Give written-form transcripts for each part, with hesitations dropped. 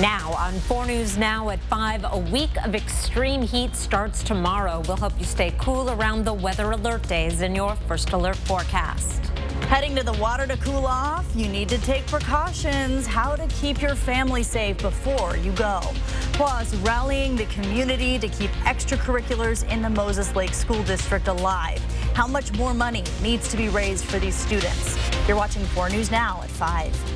Now on 4 News Now at 5, a week of extreme heat starts tomorrow. We'll help you stay cool around the weather alert days in your First Alert forecast. Heading to the water to cool off, you need to take precautions. How to keep your family safe before you go. Plus, rallying the community to keep extracurriculars in the Moses Lake School District alive. How much more money needs to be raised for these students? You're watching 4 News Now at 5.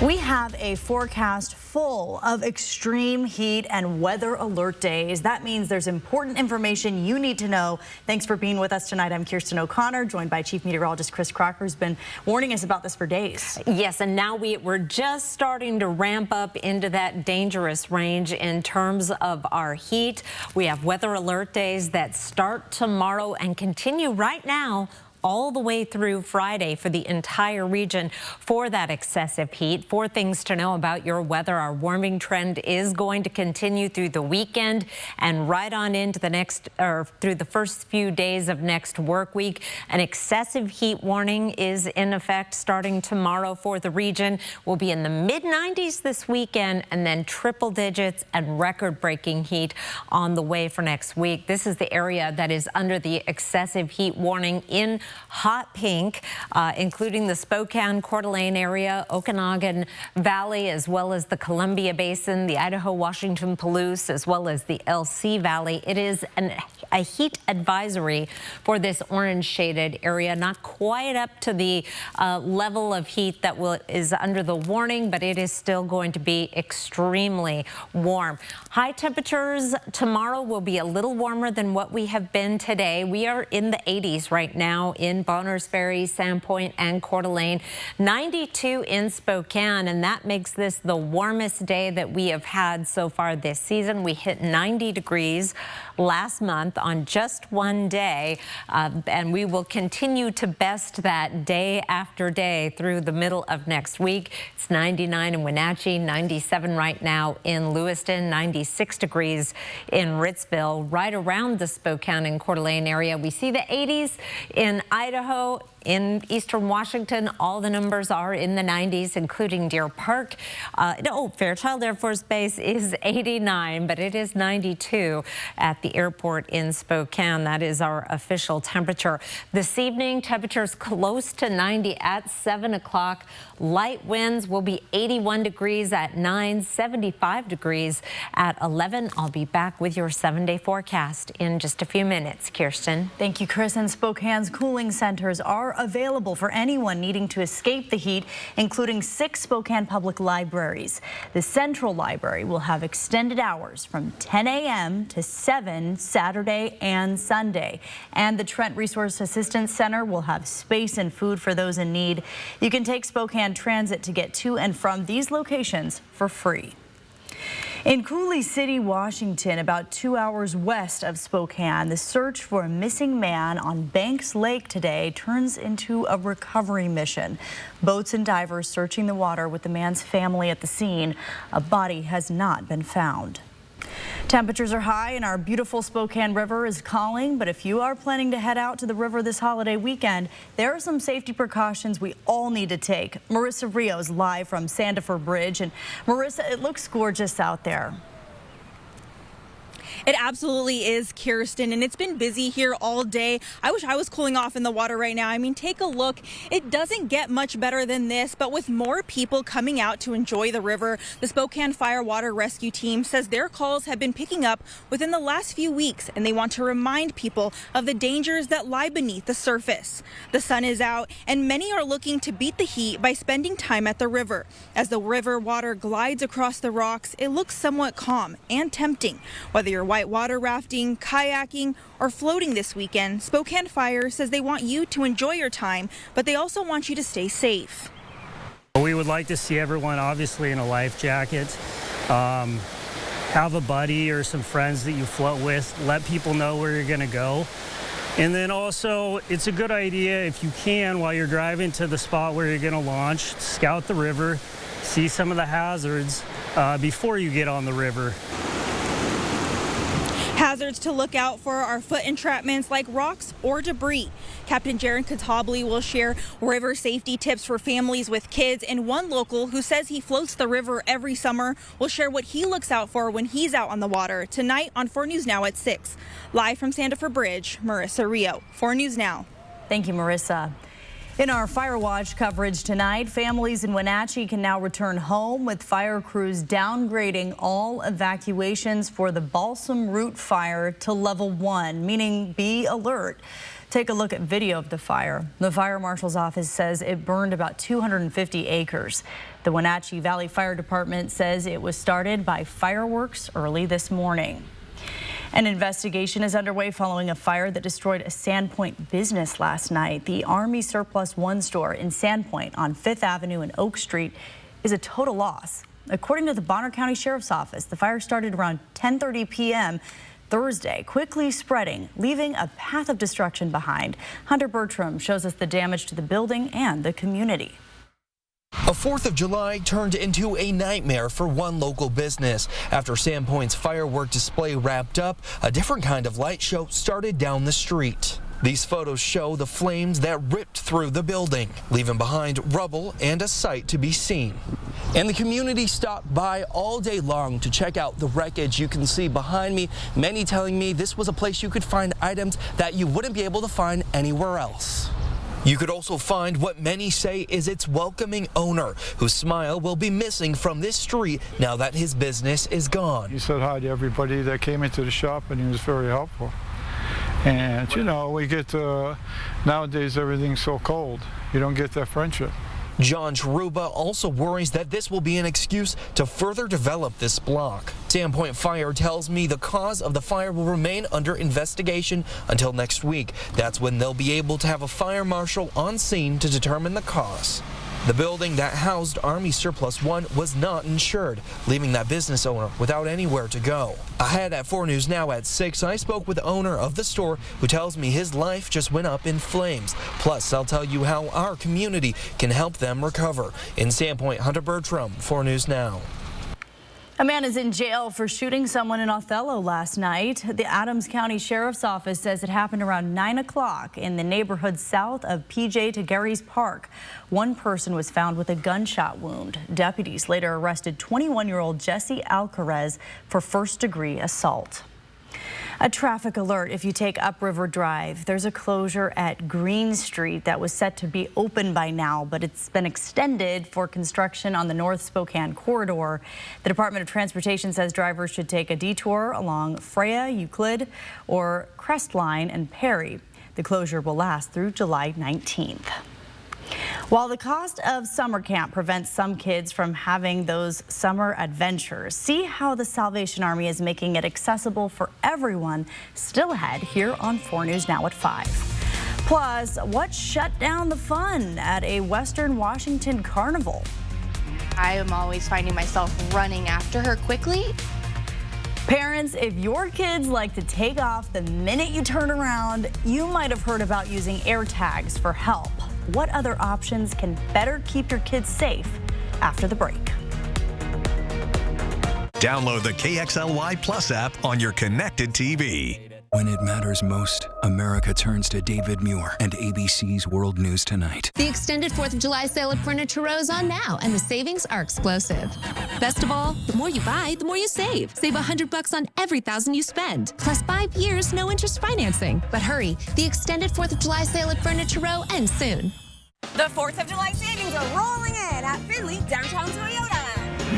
We have a forecast full of extreme heat and weather alert days. That means there's important information you need to know. Thanks for being with us tonight. I'm Kirsten O'Connor, joined by Chief Meteorologist Chris Crocker, who's been warning us about this for days. Yes, and now we're just starting to ramp up into that dangerous range in terms of our heat. We have weather alert days that start tomorrow and continue right now all the way through Friday for the entire region for that excessive heat. 4 things to know about your weather. Our warming trend is going to continue through the weekend and right on into the next, or through the first few days of next work week. An excessive heat warning is in effect starting tomorrow for the region. We'll be in the mid-90s this weekend and then triple digits and record-breaking heat on the way for next week. This is the area that is under the excessive heat warning in hot pink, including the Spokane, Coeur d'Alene area, Okanagan Valley, as well as the Columbia Basin, the Idaho-Washington Palouse, as well as the LC Valley. It is a heat advisory for this orange shaded area, not quite up to the level of heat that is under the warning, but it is still going to be extremely warm. High temperatures tomorrow will be a little warmer than what we have been today. We are in the 80s right now in Bonners Ferry, Sandpoint, and Coeur d'Alene. 92 in Spokane, and that makes this the warmest day that we have had so far this season. We hit 90 degrees last month on just one day, and we will continue to best that day after day through the middle of next week. It's 99 in Wenatchee, 97 right now in Lewiston, 96 degrees in Ritzville, right around the Spokane and Coeur d'Alene area. We see the 80s in Idaho. In eastern Washington, all the numbers are in the 90s, including Deer Park. Fairchild Air Force Base is 89, but it is 92 at the airport in Spokane. That is our official temperature. This evening, temperatures close to 90 at 7 o'clock. Light winds will be 81 degrees at 9, 75 degrees at 11. I'll be back with your 7-day forecast in just a few minutes. Kirsten. Thank you, Chris. And Spokane's cooling centers are available for anyone needing to escape the heat, including 6 Spokane public libraries. The Central Library will have extended hours from 10 a.m. to 7 Saturday and Sunday. And the Trent Resource Assistance Center will have space and food for those in need. You can take Spokane Transit to get to and from these locations for free. In Coulee City, Washington, about 2 hours west of Spokane, the search for a missing man on Banks Lake today turns into a recovery mission. Boats and divers searching the water with the man's family at the scene. A body has not been found. Temperatures are high and our beautiful Spokane River is calling, but if you are planning to head out to the river this holiday weekend, there are some safety precautions we all need to take. Marissa Rios live from Sandifer Bridge. And Marissa, it looks gorgeous out there. It absolutely is, Kirsten, and it's been busy here all day. I wish I was cooling off in the water right now. I mean, take a look. It doesn't get much better than this, but with more people coming out to enjoy the river, the Spokane Fire Water Rescue Team says their calls have been picking up within the last few weeks, and they want to remind people of the dangers that lie beneath the surface. The sun is out, and many are looking to beat the heat by spending time at the river. As the river water glides across the rocks, it looks somewhat calm and tempting. Whether you're whitewater rafting, kayaking, or floating this weekend, Spokane Fire says they want you to enjoy your time, but they also want you to stay safe. We would like to see everyone obviously in a life jacket. Have a buddy or some friends that you float with. Let people know where you're going to go. And then also, it's a good idea if you can, while you're driving to the spot where you're going to launch, scout the river, see some of the hazards before you get on the river. Hazards to look out for are foot entrapments like rocks or debris. Captain Jared Katabli will share river safety tips for families with kids, and one local who says he floats the river every summer will share what he looks out for when he's out on the water tonight on 4 News Now at 6. Live from Sandifer Bridge, Marissa Rio, 4 News Now. Thank you, Marissa. In our Fire Watch coverage tonight, families in Wenatchee can now return home with fire crews downgrading all evacuations for the Balsam Root fire to level 1, meaning be alert. Take a look at video of the fire. The fire marshal's office says it burned about 250 acres. The Wenatchee Valley Fire Department says it was started by fireworks early this morning. An investigation is underway following a fire that destroyed a Sandpoint business last night. The Army Surplus One store in Sandpoint on 5th Avenue and Oak Street is a total loss. According to the Bonner County Sheriff's Office, the fire started around 10:30 p.m. Thursday, quickly spreading, leaving a path of destruction behind. Hunter Bertram shows us the damage to the building and the community. A 4th of July turned into a nightmare for one local business. After Sandpoint's firework display wrapped up, a different kind of light show started down the street. These photos show the flames that ripped through the building, leaving behind rubble and a sight to be seen. And the community stopped by all day long to check out the wreckage you can see behind me, many telling me this was a place you could find items that you wouldn't be able to find anywhere else. You could also find what many say is its welcoming owner, whose smile will be missing from this street now that his business is gone. He said hi to everybody that came into the shop, and he was very helpful. And, you know, we get, nowadays everything's so cold, you don't get that friendship. John Charuba also worries that this will be an excuse to further develop this block. Sandpoint Fire tells me the cause of the fire will remain under investigation until next week. That's when they'll be able to have a fire marshal on scene to determine the cause. The building that housed Army Surplus One was not insured, leaving that business owner without anywhere to go. Ahead at 4 News Now at 6, I spoke with the owner of the store who tells me his life just went up in flames. Plus, I'll tell you how our community can help them recover. In Sandpoint, Hunter Bertram, 4 News Now. A man is in jail for shooting someone in Othello last night. The Adams County Sheriff's Office says it happened around 9 o'clock in the neighborhood south of PJ to Gary's Park. One person was found with a gunshot wound. Deputies later arrested 21-year-old Jesse Alcarez for first-degree assault. A traffic alert if you take Upriver Drive. There's a closure at Green Street that was set to be open by now, but it's been extended for construction on the North Spokane corridor. The Department of Transportation says drivers should take a detour along Freya, Euclid, or Crestline and Perry. The closure will last through July 19th. While the cost of summer camp prevents some kids from having those summer adventures, see how the Salvation Army is making it accessible for everyone. Still ahead here on 4 News Now at 5. Plus, what shut down the fun at a Western Washington carnival? I am always finding myself running after her quickly. Parents, if your kids like to take off the minute you turn around, you might have heard about using AirTags for help. What other options can better keep your kids safe? After the break. Download the KXLY Plus app on your connected TV. When it matters most, America turns to David Muir and ABC's World News Tonight. The extended 4th of July sale at Furniture Row is on now, and the savings are explosive. Best of all, the more you buy, the more you save. Save $100 on every $1,000 you spend. Plus 5 years, no interest financing. But hurry, the extended 4th of July sale at Furniture Row ends soon. The 4th of July savings are rolling in at Findlay Downtown Toyota.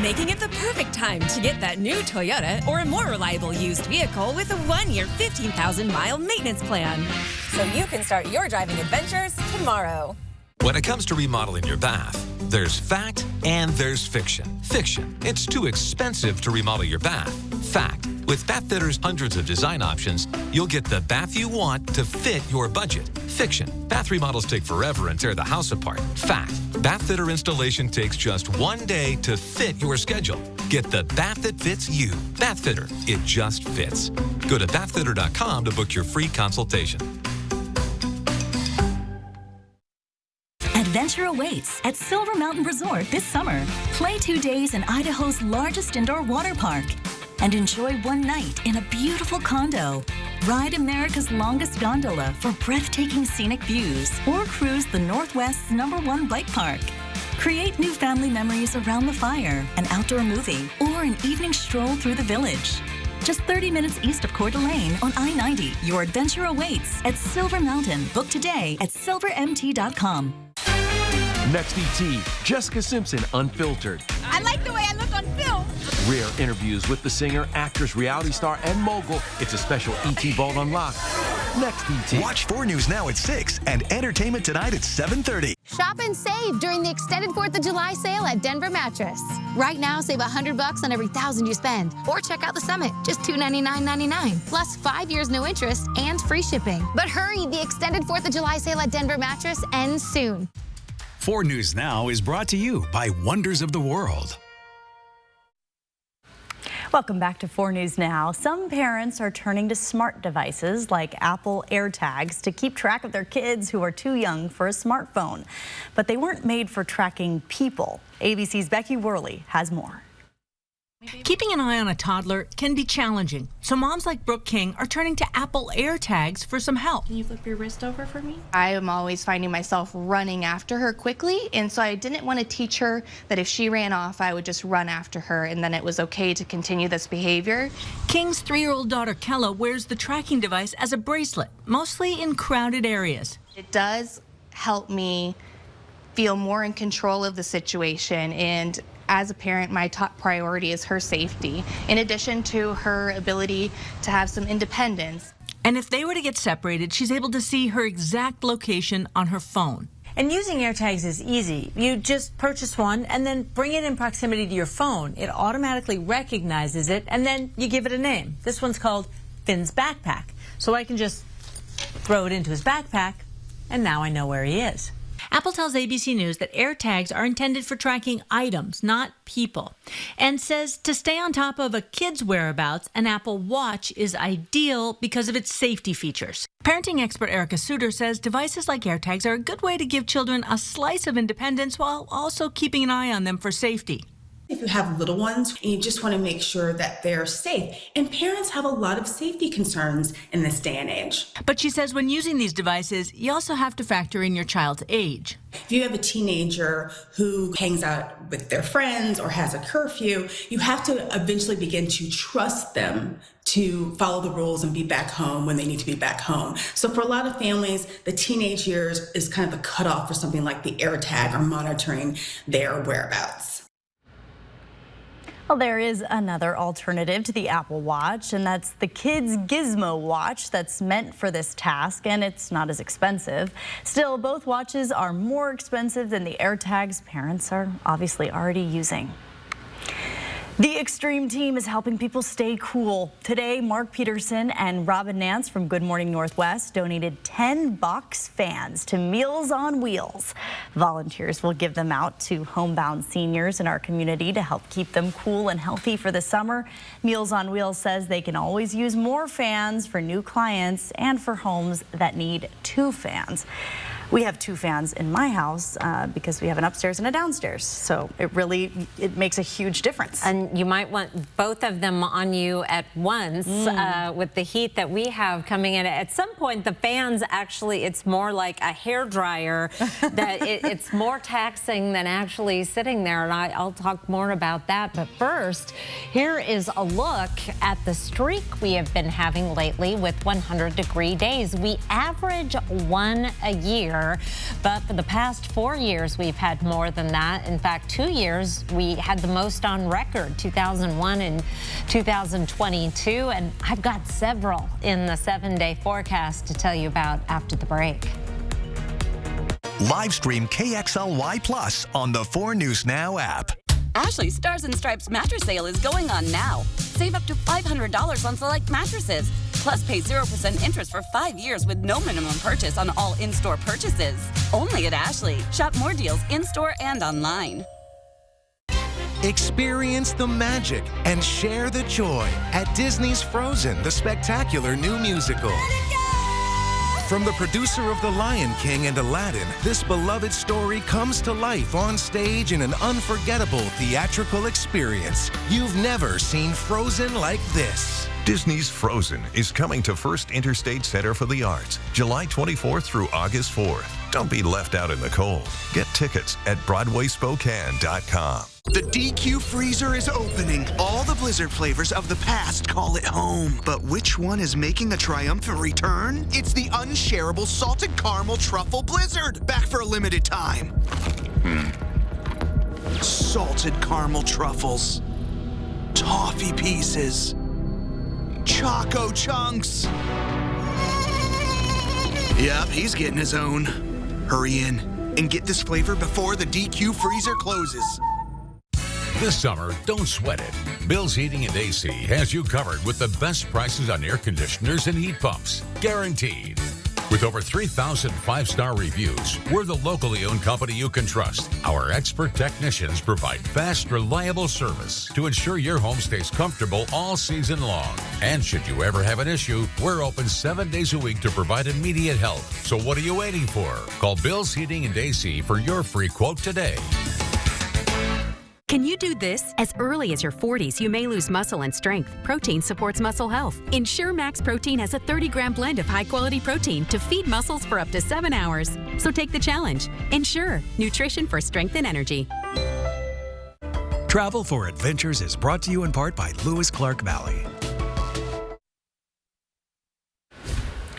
Making it the perfect time to get that new Toyota or a more reliable used vehicle with a 1-year, 15,000-mile maintenance plan. So you can start your driving adventures tomorrow. When it comes to remodeling your bath, there's fact and there's fiction. Fiction, it's too expensive to remodel your bath. Fact, with Bath Fitter's hundreds of design options, you'll get the bath you want to fit your budget. Fiction, bath remodels take forever and tear the house apart. Fact, Bath Fitter installation takes just 1 day to fit your schedule. Get the bath that fits you. Bath Fitter, it just fits. Go to bathfitter.com to book your free consultation. Adventure awaits at Silver Mountain Resort this summer. Play 2 days in Idaho's largest indoor water park. and enjoy one night in a beautiful condo. Ride America's longest gondola for breathtaking scenic views, or cruise the Northwest's #1 bike park. Create new family memories around the fire, an outdoor movie, or an evening stroll through the village. Just 30 minutes east of Coeur d'Alene on I-90, your adventure awaits at Silver Mountain. Book today at silvermt.com. Next ET, Jessica Simpson Unfiltered. I like the way I look on film. Rare interviews with the singer, actress, reality star, and mogul. It's a special ET Vault Unlocked. Next ET. Watch 4 News Now at 6 and Entertainment Tonight at 7:30. Shop and save during the extended 4th of July sale at Denver Mattress. Right now, save $100 on every $1,000 you spend. Or check out the Summit, just $299.99. Plus 5 years no interest and free shipping. But hurry, the extended 4th of July sale at Denver Mattress ends soon. 4 News Now is brought to you by Wonders of the World. Welcome back to 4 News Now. Some parents are turning to smart devices like Apple AirTags to keep track of their kids who are too young for a smartphone. But they weren't made for tracking people. ABC's Becky Worley has more. Keeping an eye on a toddler can be challenging, so moms like Brooke King are turning to Apple AirTags for some help. Can you flip your wrist over for me? I am always finding myself running after her quickly, and so I didn't want to teach her that if she ran off, I would just run after her, and then it was okay to continue this behavior. King's 3-year-old daughter Kella wears the tracking device as a bracelet, mostly in crowded areas. It does help me feel more in control of the situation, and as a parent, my top priority is her safety, in addition to her ability to have some independence. And if they were to get separated, she's able to see her exact location on her phone. And using AirTags is easy. You just purchase one and then bring it in proximity to your phone. It automatically recognizes it, and then you give it a name. This one's called Finn's Backpack. So I can just throw it into his backpack, and now I know where he is. Apple tells ABC News that AirTags are intended for tracking items, not people, and says to stay on top of a kid's whereabouts, an Apple Watch is ideal because of its safety features. Parenting expert Erica Suter says devices like AirTags are a good way to give children a slice of independence while also keeping an eye on them for safety. If you have little ones, you just want to make sure that they're safe. And parents have a lot of safety concerns in this day and age. But she says when using these devices, you also have to factor in your child's age. If you have a teenager who hangs out with their friends or has a curfew, you have to eventually begin to trust them to follow the rules and be back home when they need to be back home. So for a lot of families, the teenage years is kind of the cutoff for something like the AirTag or monitoring their whereabouts. Well, there is another alternative to the Apple Watch, and that's the Kids Gizmo Watch that's meant for this task, and it's not as expensive. Still, both watches are more expensive than the AirTags parents are obviously already using. The Extreme Team is helping people stay cool. Today, Mark Peterson and Robin Nance from Good Morning Northwest donated 10 box fans to Meals on Wheels. Volunteers will give them out to homebound seniors in our community to help keep them cool and healthy for the summer. Meals on Wheels says they can always use more fans for new clients and for homes that need 2 fans. We have 2 fans in my house because we have an upstairs and a downstairs. So it makes a huge difference. And you might want both of them on you at once with the heat that we have coming in. At some point, the fans actually, it's more like a hairdryer that it's more taxing than actually sitting there. And I'll talk more about that. But first, here is a look at the streak we have been having lately with 100-degree days. We average 1 a year. But for the past 4 years, we've had more than that. In fact, 2 years, we had the most on record, 2001 and 2022. And I've got several in the 7-day forecast to tell you about after the break. Live stream KXLY Plus on the 4 News Now app. Ashley's Stars and Stripes mattress sale is going on now. Save up to $500 on select mattresses. Plus, pay 0% interest for 5 years with no minimum purchase on all in-store purchases. Only at Ashley. Shop more deals in-store and online. Experience the magic and share the joy at Disney's Frozen, the spectacular new musical. From the producer of The Lion King and Aladdin, this beloved story comes to life on stage in an unforgettable theatrical experience. You've never seen Frozen like this. Disney's Frozen is coming to First Interstate Center for the Arts, July 24th through August 4th. Don't be left out in the cold. Get tickets at BroadwaySpokane.com. The DQ freezer is opening. All the Blizzard flavors of the past call it home. But which one is making a triumphant return? It's the unshareable salted caramel truffle Blizzard, back for a limited time. Salted caramel truffles. Toffee pieces. Choco chunks. Yep, he's getting his own. Hurry in and get this flavor before the DQ freezer closes. This summer, don't sweat it. Bill's Heating and AC has you covered with the best prices on air conditioners and heat pumps. Guaranteed. With over 3,000 five-star reviews, we're the locally owned company you can trust. Our expert technicians provide fast, reliable service to ensure your home stays comfortable all season long. And should you ever have an issue, we're open 7 days a week to provide immediate help. So what are you waiting for? Call Bill's Heating and AC for your free quote today. Can you do this? As early as your 40s, you may lose muscle and strength. Protein supports muscle health. Ensure Max Protein has a 30-gram blend of high-quality protein to feed muscles for up to 7 hours. So take the challenge. Ensure nutrition for strength and energy. Travel for Adventures is brought to you in part by Lewis Clark Valley.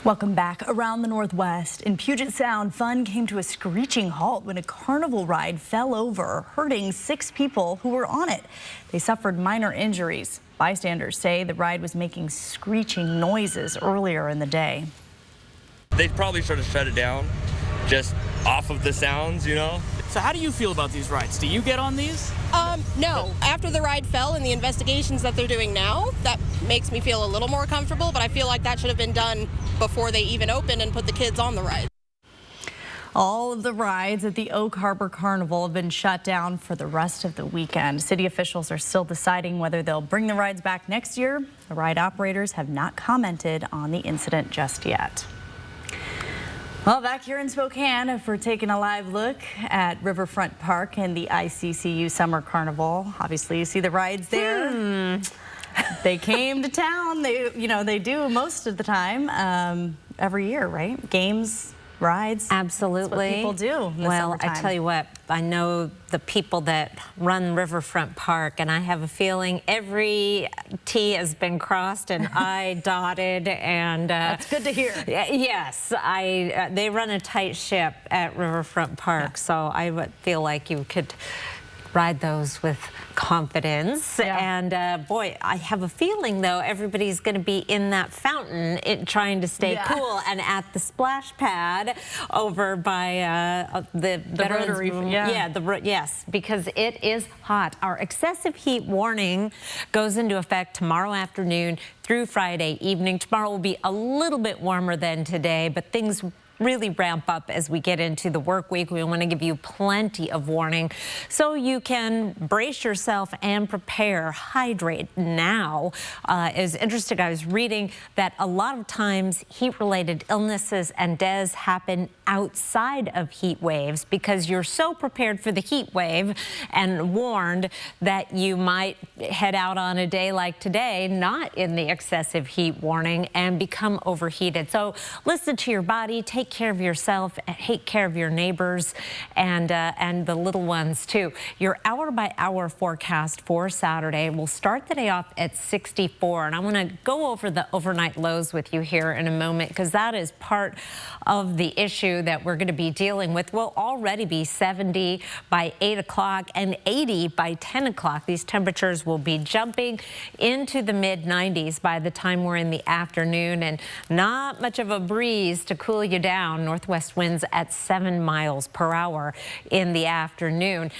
Welcome back. Around the Northwest, in Puget Sound, fun came to a screeching halt when a carnival ride fell over, hurting 6 people who were on it. They suffered minor injuries. Bystanders say the ride was making screeching noises earlier in the day. They probably should have shut it down, just off of the sounds, you know? So how do you feel about these rides? Do you get on these? No. After the ride fell and the investigations that they're doing now, that makes me feel a little more comfortable, but I feel like that should have been done before they even opened and put the kids on the ride. All of the rides at the Oak Harbor Carnival have been shut down for the rest of the weekend. City officials are still deciding whether they'll bring the rides back next year. The ride operators have not commented on the incident just yet. Well, back here in Spokane, if we're taking a live look at Riverfront Park and the ICCU Summer Carnival, obviously you see the rides there. They came to town. They do most of the time every year, right? Games, rides. Absolutely. That's what people do. Well, I tell you what, I know the people that run Riverfront Park, and I have a feeling every T has been crossed and I dotted, and that's good to hear. Yes, they run a tight ship at Riverfront Park, so I would feel like you could ride those with confidence. And boy, I have a feeling though everybody's going to be in that fountain trying to stay cool, and at the splash pad over by the Veterans Rotary. Yes, because it is hot. Our excessive heat warning goes into effect tomorrow afternoon through Friday evening. Tomorrow will be a little bit warmer than today, but things really ramp up as we get into the work week. We want to give you plenty of warning so you can brace yourself and prepare. Hydrate now. Is interesting. I was reading that a lot of times heat-related illnesses and deaths happen outside of heat waves because you're so prepared for the heat wave and warned that you might head out on a day like today, not in the excessive heat warning, and become overheated. So listen to your body, take care of yourself, take care of your neighbors and the little ones too. Your hour-by-hour forecast for Saturday will start the day off at 64, and I want to go over the overnight lows with you here in a moment because that is part of the issue that we're going to be dealing with. We'll already be 70 by 8 o'clock and 80 by 10 o'clock. These temperatures will be jumping into the mid-90s by the time we're in the afternoon, and not much of a breeze to cool you down. Northwest winds at 7 miles per hour in the afternoon.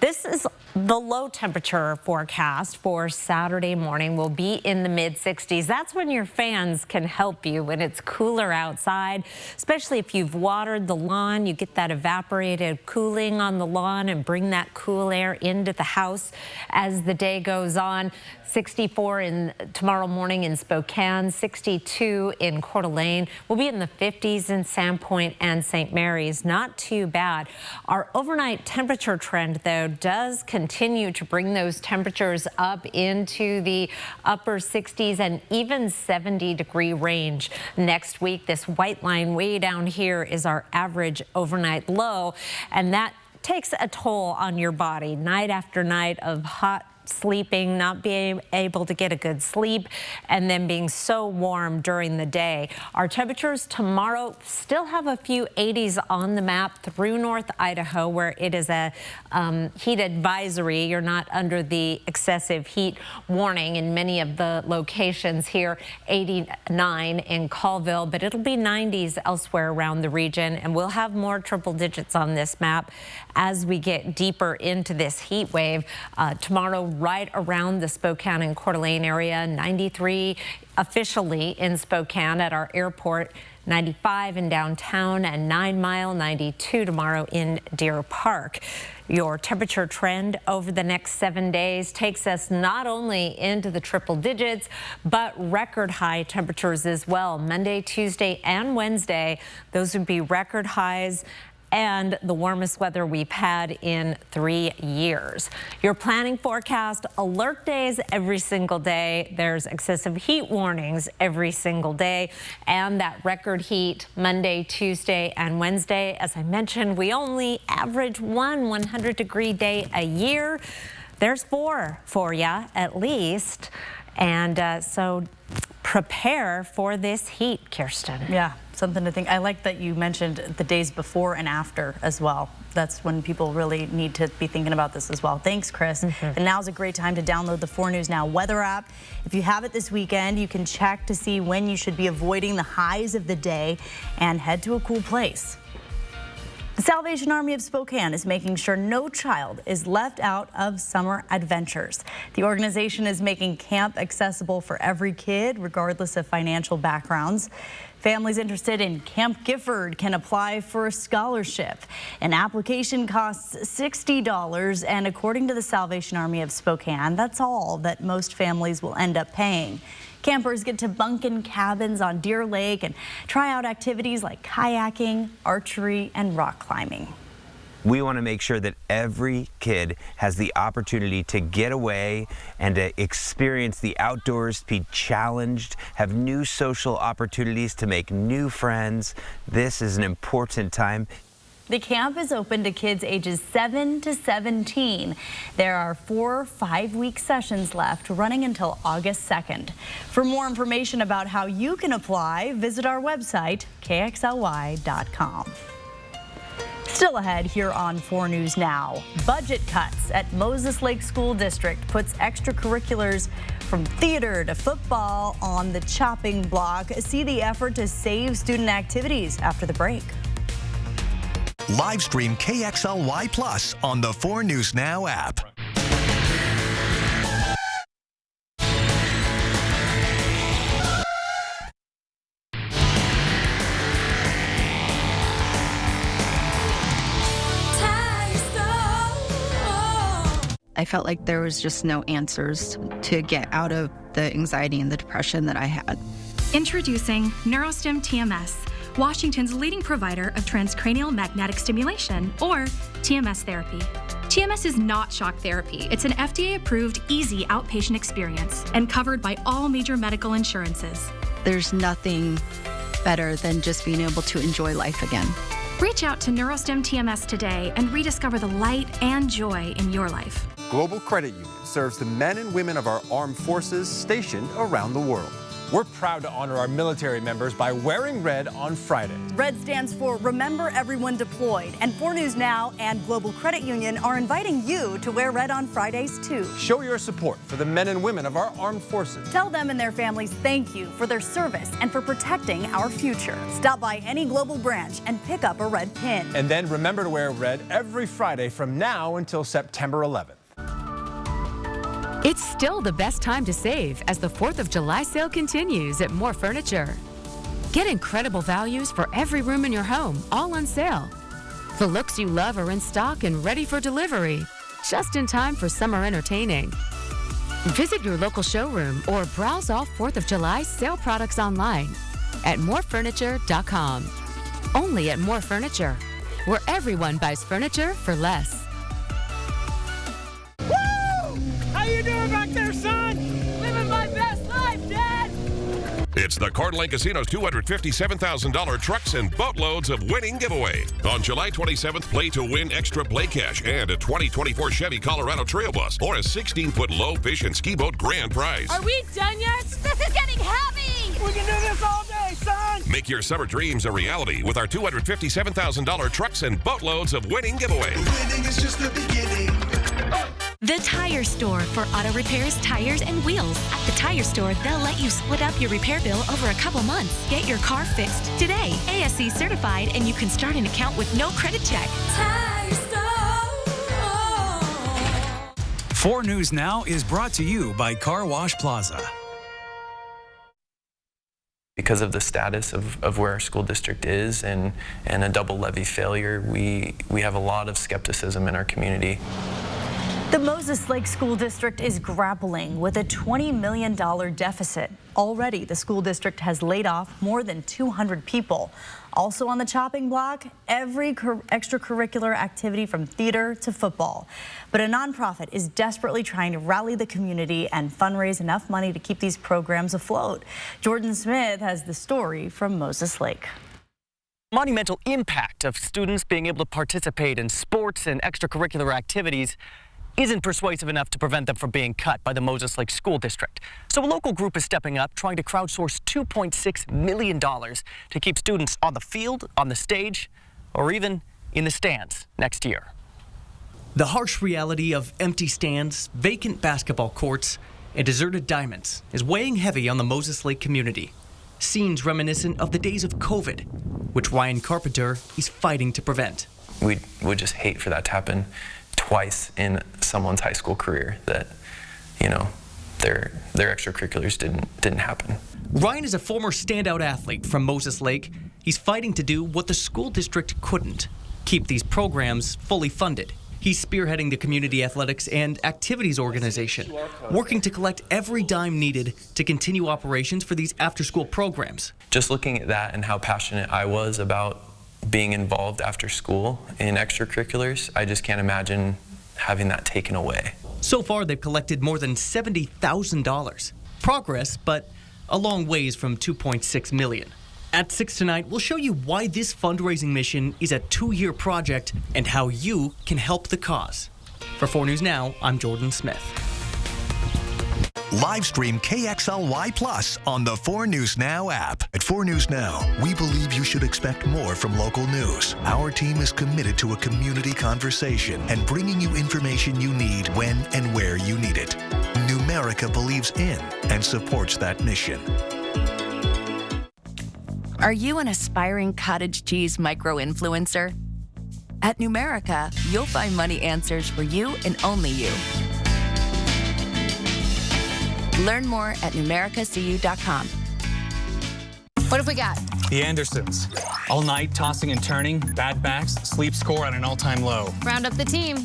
This is the low temperature forecast for Saturday morning. Will be in the mid-60s. That's when your fans can help you when it's cooler outside, especially if you've watered the lawn. You get that evaporated cooling on the lawn and bring that cool air into the house as the day goes on. 64 tomorrow morning in Spokane, 62 in Coeur d'Alene. We'll be in the 50s in Sandpoint and St. Mary's. Not too bad. Our overnight temperature trend, though, does continue to bring those temperatures up into the upper 60s and even 70-degree range next week. This white line way down here is our average overnight low, and that takes a toll on your body. Night after night of hot sleeping, not being able to get a good sleep, and then being so warm during the day. Our temperatures tomorrow still have a few 80s on the map through North Idaho, where it is a heat advisory. You're not under the excessive heat warning in many of the locations here. 89 in Colville, but it'll be 90s elsewhere around the region, and we'll have more triple digits on this map as we get deeper into this heat wave. Tomorrow, right around the Spokane and Coeur d'Alene area, 93 officially in Spokane at our airport, 95 in downtown, and 9 Mile, 92 tomorrow in Deer Park. Your temperature trend over the next 7 days takes us not only into the triple digits, but record high temperatures as well. Monday, Tuesday, and Wednesday, those would be record highs and the warmest weather we've had in 3 years. Your planning forecast: alert days every single day. There's excessive heat warnings every single day, and that record heat Monday, Tuesday, and Wednesday. As I mentioned, we only average one 100-degree day a year. There's 4 for you at least, and so prepare for this heat, Kirsten. Yeah, something to think. I like that you mentioned the days before and after as well. That's when people really need to be thinking about this as well. Thanks, Chris. And now's a great time to download the 4 News Now weather app. If you have it this weekend, you can check to see when you should be avoiding the highs of the day and head to a cool place. The Salvation Army of Spokane is making sure no child is left out of summer adventures. The organization is making camp accessible for every kid, regardless of financial backgrounds. Families interested in Camp Gifford can apply for a scholarship. An application costs $60, and according to the Salvation Army of Spokane, that's all that most families will end up paying. Campers get to bunk in cabins on Deer Lake and try out activities like kayaking, archery, and rock climbing. We want to make sure that every kid has the opportunity to get away and to experience the outdoors, be challenged, have new social opportunities to make new friends. This is an important time. The camp is open to kids ages 7 to 17. There are 4 5-week sessions left, running until August 2nd. For more information about how you can apply, visit our website, kxly.com. Still ahead here on 4 News Now. Budget cuts at Moses Lake School District puts extracurriculars from theater to football on the chopping block. See the effort to save student activities after the break. Live stream KXLY Plus on the 4 News Now app. I felt like there was just no answers to get out of the anxiety and the depression that I had. Introducing NeuroStim TMS, Washington's leading provider of transcranial magnetic stimulation, or TMS therapy. TMS is not shock therapy. It's an FDA-approved, easy outpatient experience and covered by all major medical insurances. There's nothing better than just being able to enjoy life again. Reach out to NeuroStim TMS today and rediscover the light and joy in your life. Global Credit Union serves the men and women of our armed forces stationed around the world. We're proud to honor our military members by wearing red on Friday. RED stands for Remember Everyone Deployed, and 4 News Now and Global Credit Union are inviting you to wear red on Fridays too. Show your support for the men and women of our armed forces. Tell them and their families thank you for their service and for protecting our future. Stop by any Global branch and pick up a red pin. And then remember to wear red every Friday from now until September 11th. It's still the best time to save as the 4th of July sale continues at More Furniture. Get incredible values for every room in your home, all on sale. The looks you love are in stock and ready for delivery, just in time for summer entertaining. Visit your local showroom or browse all 4th of July sale products online at morefurniture.com. Only at More Furniture, where everyone buys furniture for less. How you doing back there, son? Living my best life, Dad! It's the Coeur d'Alene Casino's $257,000 trucks and boatloads of winning giveaway. On July 27th, play to win extra play cash and a 2024 Chevy Colorado Trail Bus or a 16-foot low fish and ski boat grand prize. Are we done yet? This is getting heavy! We can do this all day, son! Make your summer dreams a reality with our $257,000 trucks and boatloads of winning giveaway. Winning is just the beginning. The Tire Store for auto repairs, tires, and wheels. At the Tire Store, they'll let you split up your repair bill over a couple months. Get your car fixed today. ASE certified, and you can start an account with no credit check. Tire Store. 4 News Now is brought to you by Car Wash Plaza. Because of the status of where our school district is and a double levy failure, we have a lot of skepticism in our community. The Moses Lake School District is grappling with a $20 million deficit. Already, the school district has laid off more than 200 people. Also on the chopping block, every extracurricular activity from theater to football. But a nonprofit is desperately trying to rally the community and fundraise enough money to keep these programs afloat. Jordan Smith has the story from Moses Lake. Monumental impact of students being able to participate in sports and extracurricular activities isn't persuasive enough to prevent them from being cut by the Moses Lake School District. So a local group is stepping up, trying to crowdsource $2.6 million to keep students on the field, on the stage, or even in the stands next year. The harsh reality of empty stands, vacant basketball courts, and deserted diamonds is weighing heavy on the Moses Lake community. Scenes reminiscent of the days of COVID, which Ryan Carpenter is fighting to prevent. We would just hate for that to happen twice in someone's high school career, that, you know, their extracurriculars didn't happen. Ryan is a former standout athlete from Moses Lake. He's fighting to do what the school district couldn't, keep these programs fully funded. He's spearheading the community athletics and activities organization, working to collect every dime needed to continue operations for these after-school programs. Just looking at that and how passionate I was about being involved after school in extracurriculars, I just can't imagine having that taken away. So far, they've collected more than $70,000. Progress, but a long ways from $2.6 million. At 6 tonight, we'll show you why this fundraising mission is a 2-year project and how you can help the cause. For 4 News Now, I'm Jordan Smith. Live stream KXLY Plus on the 4 News Now app. At 4 News Now, we believe you should expect more from local news. Our team is committed to a community conversation and bringing you information you need when and where you need it. Numerica believes in and supports that mission. Are you an aspiring cottage cheese micro-influencer? At Numerica, you'll find money answers for you and only you. Learn more at numericacu.com. What have we got? The Andersons. All night, tossing and turning, bad backs, sleep score at an all-time low. Round up the team.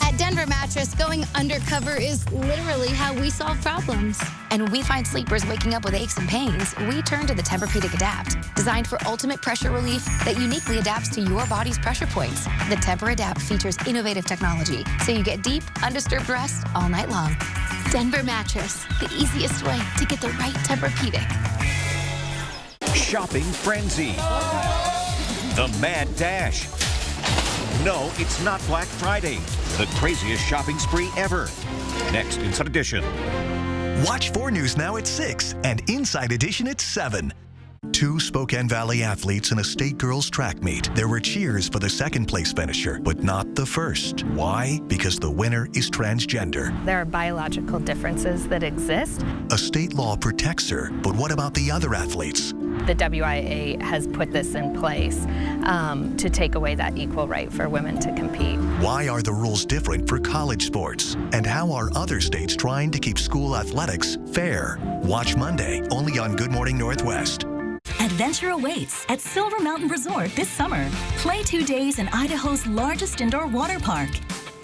At Denver Mattress, going undercover is literally how we solve problems. And when we find sleepers waking up with aches and pains, we turn to the Tempur-Pedic Adapt, designed for ultimate pressure relief that uniquely adapts to your body's pressure points. The Tempur-Adapt features innovative technology, so you get deep, undisturbed rest all night long. Denver Mattress, the easiest way to get the right Tempur-Pedic. Shopping frenzy. The Mad Dash. No, it's not Black Friday. The craziest shopping spree ever. Next in Sun Edition. Watch 4 News Now at 6 and Inside Edition at 7. 2 Spokane Valley athletes in a state girls track meet. There were cheers for the second place finisher, but not the first. Why? Because the winner is transgender. There are biological differences that exist. A state law protects her, but what about the other athletes? The WIA has put this in place to take away that equal right for women to compete. Why are the rules different for college sports? And how are other states trying to keep school athletics fair? Watch Monday, only on Good Morning Northwest. Adventure awaits at Silver Mountain Resort this summer. Play 2 days in Idaho's largest indoor water park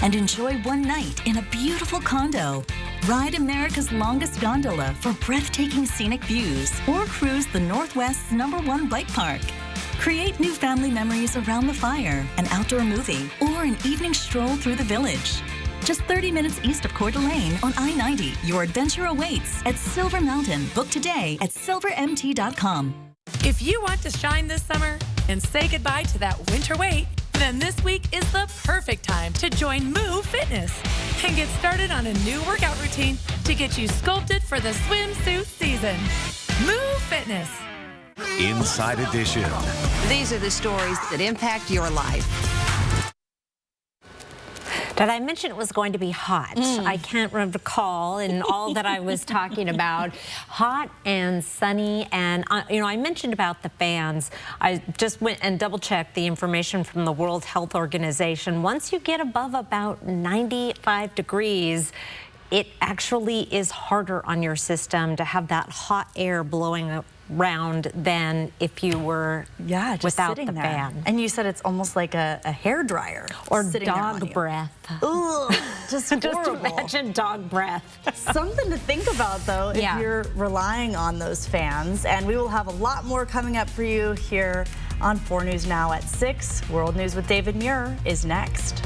and enjoy one night in a beautiful condo. Ride America's longest gondola for breathtaking scenic views or cruise the Northwest's #1 bike park. Create new family memories around the fire, an outdoor movie, or an evening stroll through the village. Just 30 minutes east of Coeur d'Alene on I-90. Your adventure awaits at Silver Mountain. Book today at silvermt.com. If you want to shine this summer and say goodbye to that winter weight, then this week is the perfect time to join Move Fitness and get started on a new workout routine to get you sculpted for the swimsuit season. Move Fitness. Inside Edition. These are the stories that impact your life. Did I mention it was going to be hot? I can't recall in all that I was talking about. Hot and sunny, and I mentioned about the fans. I just went and double-checked the information from the World Health Organization. Once you get above about 95 degrees, it actually is harder on your system to have that hot air blowing around than if you were without the fan. And you said it's almost like a hair dryer or dog breath. Ooh, just imagine dog breath. Something to think about though if you're relying on those fans. And we will have a lot more coming up for you here on 4 News Now at 6. World News with David Muir is next.